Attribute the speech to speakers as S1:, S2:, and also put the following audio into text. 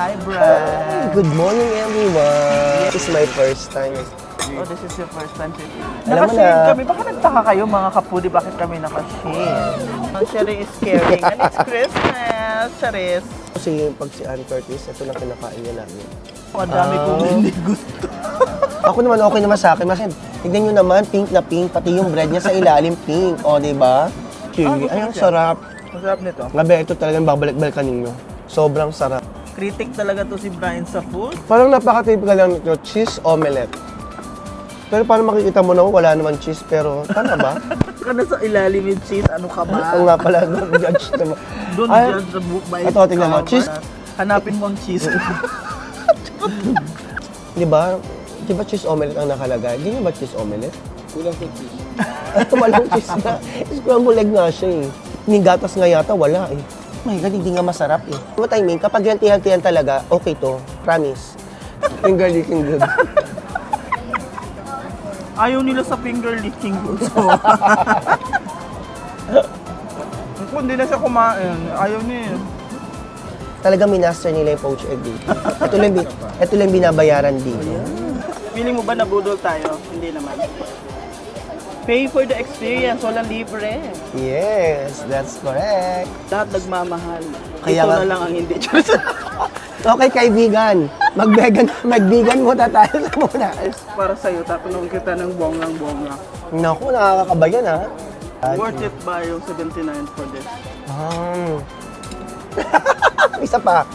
S1: Hi, Brad.
S2: Good morning, everyone. This is my first time.
S1: Oh, this is your first time to
S2: Alam mo
S1: Nakashare
S2: na.
S1: kami. Baka nagtaka kayo mga kapudi, bakit kami nakashare? Ang sharing is caring. And it's Christmas, Charis.
S2: Kasi pag si Ann Curtis, ito na kinakain niya namin.
S1: Ang dami kong hindi gusto.
S2: Ako naman, okay naman sa akin. Kasi tignan nyo naman, pink na pink. Pati yung bread niya sa ilalim, pink. O, diba? Chili.
S1: gusto
S2: Ay,
S1: ko
S2: ang
S1: siya.
S2: sarap.
S1: Masarap nito.
S2: Gabi, ito talagang babalik-balikan ninyo. Sobrang sarap.
S1: Critic talaga to si Brian sa food.
S2: Parang napaka-typical lang nito, cheese omelette. Pero paano makikita mo na wala naman cheese, pero tama ba?
S1: Ka na sa ilalim yung cheese, ano ka ba?
S2: Oo nga pala, don't judge naman.
S1: Don't
S2: Ay,
S1: judge the book by
S2: ito, tingnan mo,
S1: cover.
S2: cheese.
S1: Hanapin mo ang cheese.
S2: Di ba? Di ba cheese omelette ang nakalagay? Di ba cheese omelette?
S3: Kulang po cheese.
S2: Walang cheese na. Scrambled egg nga siya eh. Yung gatas nga yata, wala eh. My God, hindi nga masarap eh. What I mean, kapag healthy-healthy talaga, okay to. Promise. Finger licking good.
S1: Ayaw nila sa finger licking gusto. Kung hindi na siya kumain, ayaw niya.
S2: Talagang minaster nila yung poached egg dito. Ito lang binabayaran dito.
S1: Feeling mo ba nabudol tayo? Hindi naman. Pay for the experience, walang libre.
S2: Yes, that's correct.
S1: Lahat nagmamahal.
S2: Kaya
S1: Ito
S2: nga-
S1: na lang ang hindi.
S2: Okay, kaibigan. Mag-vegan muna tayo sa muna.
S1: Para sa'yo, tatanong kita ng bonggang-bongga.
S2: Naku, nakakabayan ha.
S1: Worth it ba yung 79 for this?
S2: Isa pa.